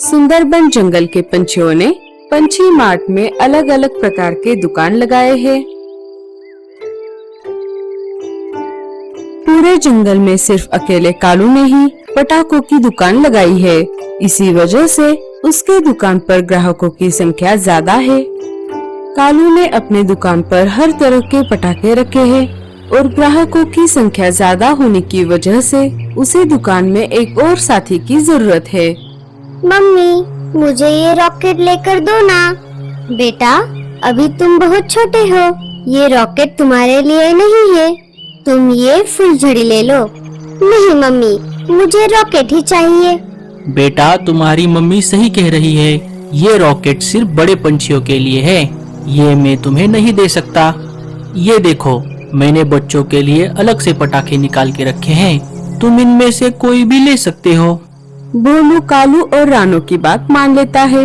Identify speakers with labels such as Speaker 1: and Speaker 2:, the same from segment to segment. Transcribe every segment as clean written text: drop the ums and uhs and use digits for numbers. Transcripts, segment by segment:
Speaker 1: सुंदरबन जंगल के पंछियों ने पंछी मार्ट में अलग अलग प्रकार के दुकान लगाए हैं। पूरे जंगल में सिर्फ अकेले कालू ने ही पटाखों की दुकान लगाई है। इसी वजह से उसके दुकान पर ग्राहकों की संख्या ज्यादा है। कालू ने अपने दुकान पर हर तरह के पटाखे रखे हैं और ग्राहकों की संख्या ज्यादा होने की वजह से उसे दुकान में एक और साथी की जरूरत है।
Speaker 2: मम्मी, मुझे ये रॉकेट लेकर दो ना। बेटा, अभी तुम बहुत छोटे हो, ये रॉकेट तुम्हारे लिए नहीं है, तुम ये फुलझड़ी ले लो। नहीं मम्मी, मुझे रॉकेट ही चाहिए।
Speaker 3: बेटा, तुम्हारी मम्मी सही कह रही है, ये रॉकेट सिर्फ बड़े पंछियों के लिए है, ये मैं तुम्हें नहीं दे सकता। ये देखो, मैंने बच्चों के लिए अलग से पटाखे निकाल के रखे हैं, तुम इनमें से कोई भी ले सकते हो।
Speaker 1: भोलू कालू और रानू की बात मान लेता है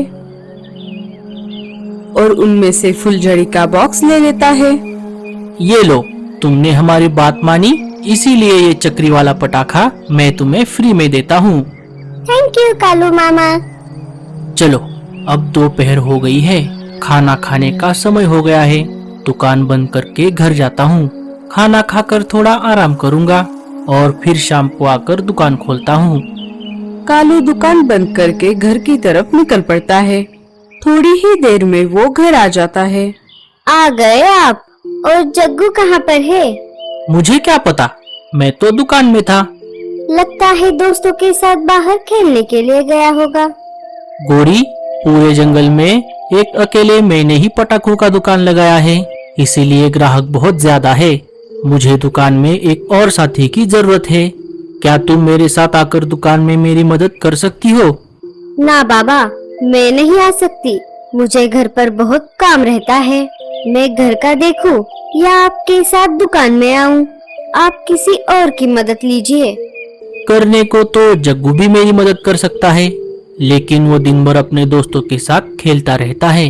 Speaker 1: और उनमें से फुलझड़ी का बॉक्स ले लेता है।
Speaker 3: ये लो, तुमने हमारी बात मानी, इसीलिए ये चक्री वाला पटाखा मैं तुम्हें फ्री में देता हूँ।
Speaker 2: थैंक यू कालू मामा।
Speaker 3: चलो, अब दोपहर हो गई है, खाना खाने का समय हो गया है, दुकान बंद करके घर जाता हूँ। खाना खाकर थोड़ा आराम करूँगा और फिर शाम को आकर दुकान खोलता हूँ।
Speaker 1: कालू दुकान बंद करके घर की तरफ निकल पड़ता है। थोड़ी ही देर में वो घर आ जाता है।
Speaker 2: आ गए आप? और जग्गू कहाँ पर है?
Speaker 3: मुझे क्या पता, मैं तो दुकान में था।
Speaker 2: लगता है दोस्तों के साथ बाहर खेलने के लिए गया होगा।
Speaker 3: गोरी, पूरे जंगल में एक अकेले मैंने ही पटाखों का दुकान लगाया है, इसीलिए ग्राहक बहुत ज्यादा है। मुझे दुकान में एक और साथी की जरूरत है। क्या तुम मेरे साथ आकर दुकान में मेरी मदद कर सकती हो?
Speaker 2: ना बाबा, मैं नहीं आ सकती, मुझे घर पर बहुत काम रहता है। मैं घर का देखूं या आपके साथ दुकान में आऊं? आप किसी और की मदद लीजिए।
Speaker 3: करने को तो जग्गू भी मेरी मदद कर सकता है, लेकिन वो दिन भर अपने दोस्तों के साथ खेलता रहता है।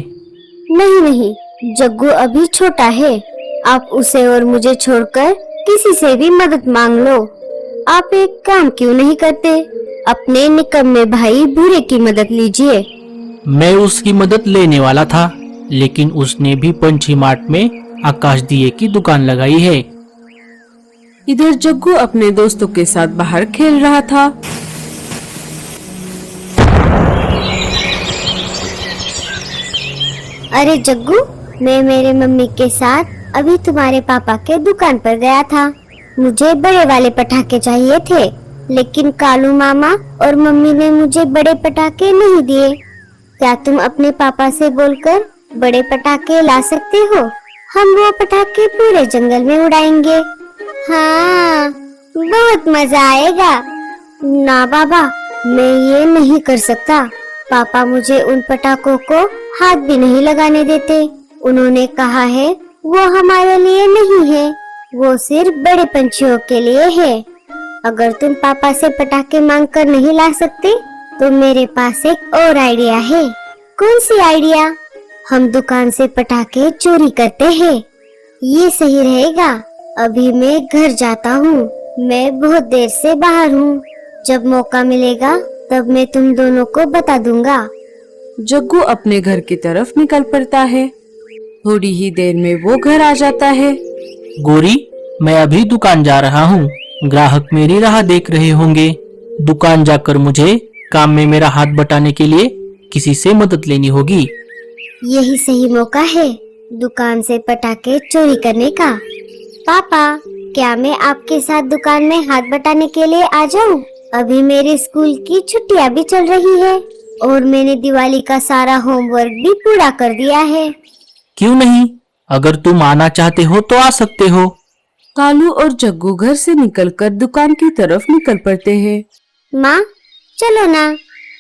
Speaker 2: नहीं नहीं, जग्गू अभी छोटा है, आप उसे और मुझे छोड़कर किसी से भी मदद मांग लो। आप एक काम क्यों नहीं करते, अपने निकम्मे भाई भूरे की मदद लीजिए।
Speaker 3: मैं उसकी मदद लेने वाला था, लेकिन उसने भी पंछी मार्ट में आकाश दिए की दुकान लगाई है।
Speaker 1: इधर जग्गू अपने दोस्तों के साथ बाहर खेल रहा था।
Speaker 2: अरे जग्गू, मैं मेरे मम्मी के साथ अभी तुम्हारे पापा के दुकान पर गया था। मुझे बड़े वाले पटाखे चाहिए थे, लेकिन कालू मामा और मम्मी ने मुझे बड़े पटाखे नहीं दिए। क्या तुम अपने पापा से बोलकर बड़े पटाखे ला सकते हो? हम वो पटाखे पूरे जंगल में उड़ाएंगे। हाँ, बहुत मजा आएगा। ना बाबा, मैं ये नहीं कर सकता। पापा मुझे उन पटाखों को हाथ भी नहीं लगाने देते। उन्होंने कहा है वो हमारे लिए नहीं है, वो सिर्फ बड़े पंछियों के लिए है। अगर तुम पापा से पटाखे मांग कर नहीं ला सकते, तो मेरे पास एक और आइडिया है। कौन सी आइडिया? हम दुकान से पटाखे चोरी करते हैं। ये सही रहेगा। अभी मैं घर जाता हूँ, मैं बहुत देर से बाहर हूँ। जब मौका मिलेगा तब मैं तुम दोनों को बता दूंगा।
Speaker 1: जग्गू अपने घर की तरफ निकल पड़ता है। थोड़ी ही देर में वो घर आ जाता है।
Speaker 3: गोरी, मैं अभी दुकान जा रहा हूँ, ग्राहक मेरी राह देख रहे होंगे। दुकान जाकर मुझे काम में मेरा हाथ बटाने के लिए किसी से मदद लेनी होगी।
Speaker 2: यही सही मौका है दुकान से पटाखे चोरी करने का। पापा, क्या मैं आपके साथ दुकान में हाथ बटाने के लिए आ जाऊं? अभी मेरे स्कूल की छुट्टियां भी चल रही है और मैंने दिवाली का सारा होमवर्क भी पूरा कर दिया है।
Speaker 3: क्यों नहीं, अगर तुम आना चाहते हो तो आ सकते हो।
Speaker 1: कालू और जग्गू घर से निकलकर दुकान की तरफ निकल पड़ते हैं।
Speaker 2: माँ, चलो ना,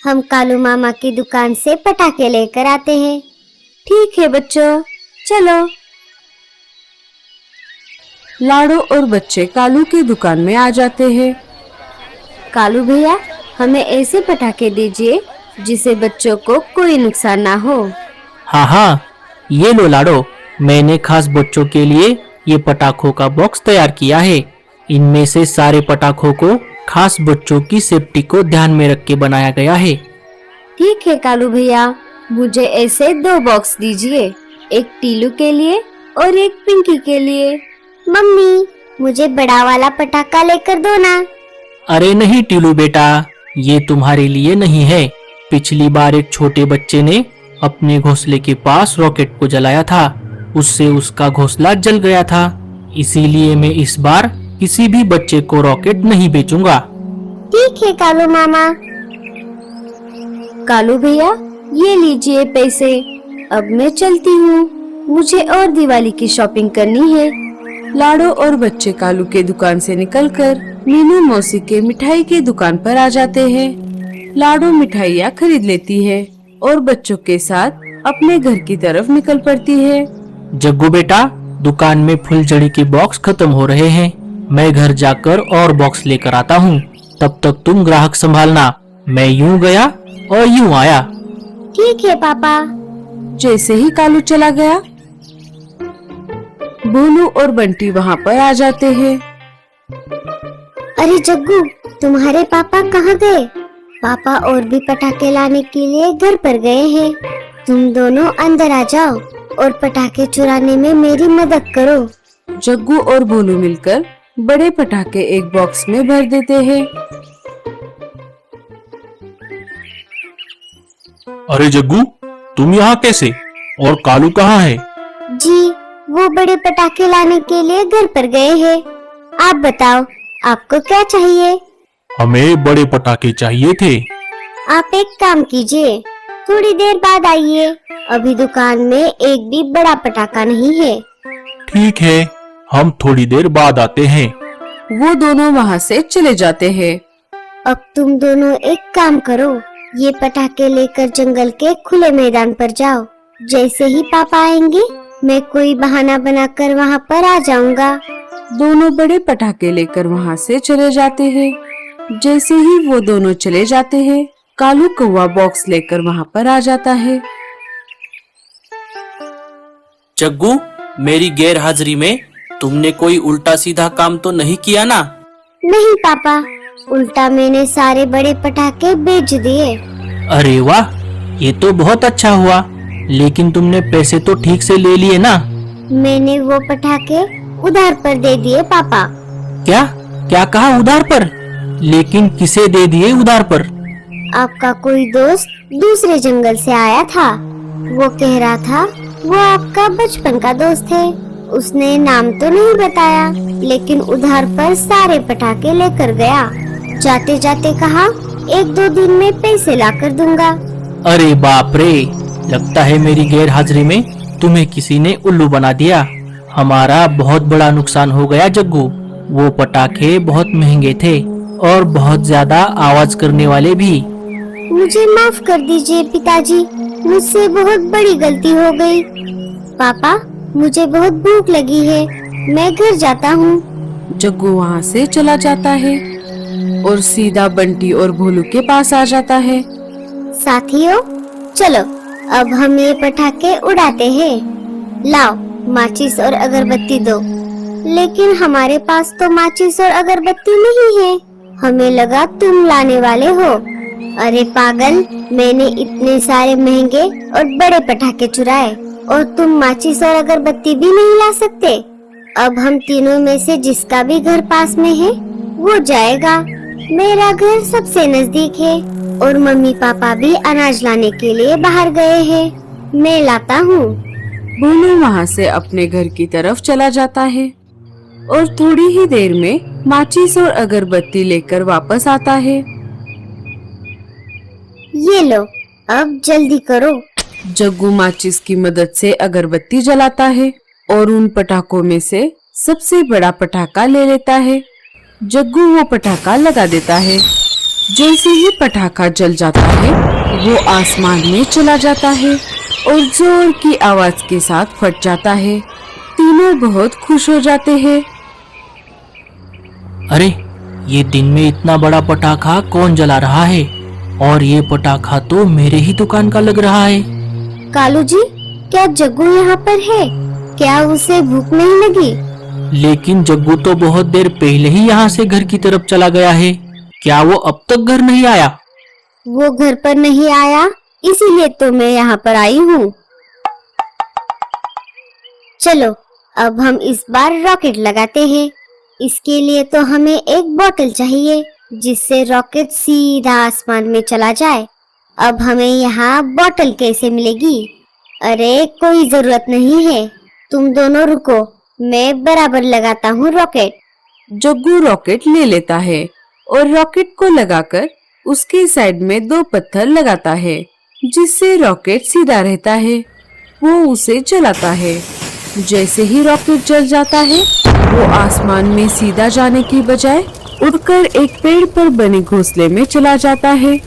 Speaker 2: हम कालू मामा की दुकान से पटाखे लेकर आते हैं।
Speaker 1: ठीक है बच्चों, चलो। लाडो और बच्चे कालू की दुकान में आ जाते हैं।
Speaker 2: कालू भैया, हमें ऐसे पटाखे दीजिए जिसे बच्चों को कोई नुकसान ना हो।
Speaker 3: हाँ हाँ, ये लो लाडो, मैंने खास बच्चों के लिए ये पटाखों का बॉक्स तैयार किया है। इनमें से सारे पटाखों को खास बच्चों की सेफ्टी को ध्यान में रख के बनाया गया है।
Speaker 2: ठीक है कालू भैया, मुझे ऐसे 2 बॉक्स दीजिए, एक टीलू के लिए और एक पिंकी के लिए। मम्मी, मुझे बड़ा वाला पटाखा लेकर दो ना।
Speaker 3: अरे नहीं टीलू बेटा, ये तुम्हारे लिए नहीं है। पिछली बार एक छोटे बच्चे ने अपने घोंसले के पास रॉकेट को जलाया था, उससे उसका घोंसला जल गया था। इसीलिए मैं इस बार किसी भी बच्चे को रॉकेट नहीं बेचूंगा।
Speaker 2: ठीक है कालू मामा। कालू भैया, ये लीजिए पैसे, अब मैं चलती हूँ, मुझे और दिवाली की शॉपिंग करनी है।
Speaker 1: लाडो और बच्चे कालू के दुकान से निकलकर मीनू मौसी के मिठाई की दुकान पर आ जाते हैं। लाडो मिठाइयाँ खरीद लेती है और बच्चों के साथ अपने घर की तरफ निकल पड़ती है।
Speaker 3: जग्गू बेटा, दुकान में फुलझड़ी के बॉक्स खत्म हो रहे हैं, मैं घर जाकर और बॉक्स लेकर आता हूँ। तब तक तुम ग्राहक संभालना। मैं यूं गया और यूं आया।
Speaker 2: ठीक है पापा।
Speaker 1: जैसे ही कालू चला गया, भोलू और बंटी वहाँ पर आ जाते हैं।
Speaker 2: अरे जग्गू, तुम्हारे पापा कहाँ गए? पापा और भी पटाखे लाने के लिए घर पर गए हैं। तुम दोनों अंदर आ जाओ और पटाखे चुराने में मेरी मदद करो।
Speaker 1: जग्गू और भोलू मिलकर बड़े पटाखे एक बॉक्स में भर देते हैं।
Speaker 4: अरे जग्गू, तुम यहाँ कैसे? और कालू कहाँ है?
Speaker 2: जी, वो बड़े पटाखे लाने के लिए घर पर गए हैं। आप बताओ, आपको क्या चाहिए?
Speaker 4: हमें बड़े पटाखे चाहिए थे।
Speaker 2: आप एक काम कीजिए, थोड़ी देर बाद आइए। अभी दुकान में एक भी बड़ा पटाखा नहीं है।
Speaker 4: ठीक है, हम थोड़ी देर बाद आते हैं।
Speaker 1: वो दोनों वहाँ से चले जाते हैं।
Speaker 2: अब तुम दोनों एक काम करो, ये पटाखे लेकर जंगल के खुले मैदान पर जाओ। जैसे ही पापा आएंगे, मैं कोई बहाना बनाकर वहाँ पर आ जाऊंगा।
Speaker 1: दोनों बड़े पटाखे लेकर वहाँ से चले जाते हैं। जैसे ही वो दोनों चले जाते हैं, कालू कौवा बॉक्स लेकर वहाँ पर आ जाता है।
Speaker 3: जग्गू, मेरी गैर हाजिरी में तुमने कोई उल्टा सीधा काम तो नहीं किया ना?
Speaker 2: नहीं पापा, उल्टा मैंने सारे बड़े पटाखे बेच दिए।
Speaker 3: अरे वाह, ये तो बहुत अच्छा हुआ। लेकिन तुमने पैसे तो ठीक से ले लिए ना?
Speaker 2: मैंने वो पटाखे उधार पर दे दिए पापा।
Speaker 3: क्या क्या कहा उधार पर? लेकिन किसे दे दिए उधार पर?
Speaker 2: आपका कोई दोस्त दूसरे जंगल से आया था। वो कह रहा था वो आपका बचपन का दोस्त है। उसने नाम तो नहीं बताया, लेकिन उधार पर सारे पटाखे लेकर गया। जाते जाते कहा 1-2 दिन में पैसे लाकर दूंगा।
Speaker 3: अरे बाप रे, लगता है मेरी गैर हाजिरी में तुम्हें किसी ने उल्लू बना दिया। हमारा बहुत बड़ा नुकसान हो गया जग्गू। वो पटाखे बहुत महंगे थे और बहुत ज्यादा आवाज करने वाले भी।
Speaker 2: मुझे माफ कर दीजिए पिताजी, मुझसे बहुत बड़ी गलती हो गई। पापा, मुझे बहुत भूख लगी है, मैं घर जाता हूँ।
Speaker 1: जग्गू वहाँ से चला जाता है और सीधा बंटी और भोलू के पास आ जाता है।
Speaker 2: साथियों, चलो अब हम ये पटाखे उड़ाते हैं। लाओ, माचिस और अगरबत्ती दो। लेकिन हमारे पास तो माचिस और अगरबत्ती नहीं है। हमें लगा तुम लाने वाले हो। अरे पागल, मैंने इतने सारे महंगे और बड़े पटाखे चुराए और तुम माचिस और अगरबत्ती भी नहीं ला सकते। अब हम तीनों में से जिसका भी घर पास में है वो जाएगा। मेरा घर सबसे नजदीक है और मम्मी पापा भी अनाज लाने के लिए बाहर गए हैं। मैं लाता हूँ।
Speaker 1: भोलू वहाँ से अपने घर की तरफ चला जाता है और थोड़ी ही देर में माचिस और अगरबत्ती लेकर वापस आता है।
Speaker 2: ये लो, अब जल्दी करो।
Speaker 1: जग्गू माचिस की मदद से अगरबत्ती जलाता है और उन पटाखों में से सबसे बड़ा पटाखा ले लेता है। जग्गू वो पटाखा लगा देता है। जैसे ही पटाखा जल जाता है, वो आसमान में चला जाता है और जोर की आवाज के साथ फट जाता है। तीनों बहुत खुश हो जाते हैं।
Speaker 3: अरे, ये दिन में इतना बड़ा पटाखा कौन जला रहा है? और ये पटाखा तो मेरे ही दुकान का लग रहा है।
Speaker 2: कालू जी, क्या जग्गू यहाँ पर है? क्या उसे भूख नहीं लगी?
Speaker 3: लेकिन जग्गू तो बहुत देर पहले ही यहाँ से घर की तरफ चला गया है। क्या वो अब तक घर नहीं आया?
Speaker 2: वो घर पर नहीं आया, इसीलिए तो मैं यहाँ पर आई हूँ। चलो अब हम इस बार रॉकेट लगाते हैं। इसके लिए तो हमें एक बोतल चाहिए जिससे रॉकेट सीधा आसमान में चला जाए। अब हमें यहाँ बोतल कैसे मिलेगी? अरे कोई जरूरत नहीं है, तुम दोनों रुको, मैं बराबर लगाता हूँ रॉकेट।
Speaker 1: जग्गू रॉकेट ले लेता है और रॉकेट को लगाकर उसके साइड में 2 पत्थर लगाता है जिससे रॉकेट सीधा रहता है। वो उसे चलाता है। जैसे ही रॉकेट जल जाता है वो आसमान में सीधा जाने की बजाय उड़कर एक पेड़ पर बने घोंसले में चला जाता है।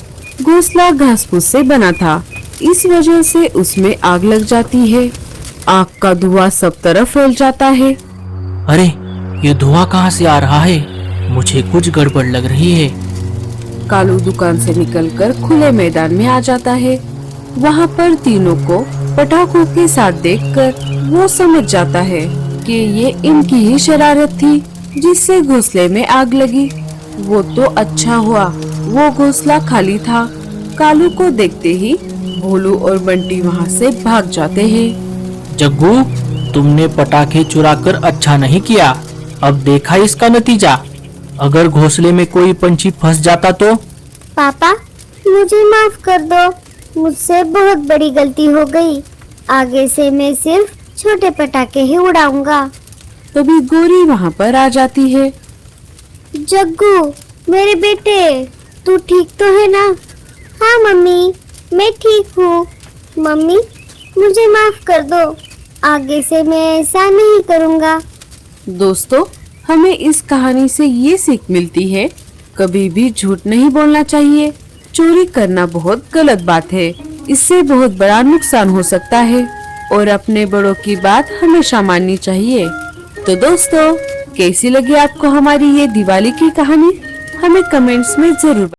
Speaker 1: घोंसला घास फूस से बना था, इस वजह से उसमें आग लग जाती है। आग का धुआं सब तरफ फैल जाता है।
Speaker 3: अरे ये धुआं कहाँ से आ रहा है? मुझे कुछ गड़बड़ लग रही है।
Speaker 1: कालू दुकान से निकलकर खुले मैदान में आ जाता है। वहाँ पर तीनों को पटाखों के साथ देखकर वो समझ जाता है कि ये इनकी ही शरारत थी जिससे घोंसले में आग लगी। वो तो अच्छा हुआ वो घोंसला खाली था। कालू को देखते ही भोलू और बंटी वहाँ से भाग जाते हैं।
Speaker 3: जग्गू, तुमने पटाखे चुराकर अच्छा नहीं किया। अब देखा इसका नतीजा। अगर घोंसले में कोई पंछी फंस जाता तो?
Speaker 2: पापा मुझे माफ कर दो, मुझसे बहुत बड़ी गलती हो गई। आगे से मैं सिर्फ छोटे पटाखे ही उड़ाऊंगा।
Speaker 1: तभी गोरी वहाँ पर आ जाती है।
Speaker 2: जग्गू मेरे बेटे, तू ठीक तो है ना? हाँ मम्मी मैं ठीक हूँ। मम्मी मुझे माफ कर दो, आगे से मैं ऐसा नहीं करूँगा।
Speaker 1: दोस्तों, हमें इस कहानी से ये सीख मिलती है, कभी भी झूठ नहीं बोलना चाहिए। चोरी करना बहुत गलत बात है, इससे बहुत बड़ा नुकसान हो सकता है और अपने बड़ों की बात हमेशा माननी चाहिए। तो दोस्तों, कैसी लगी आपको हमारी ये दिवाली की कहानी? हमें कमेंट्स में जरूर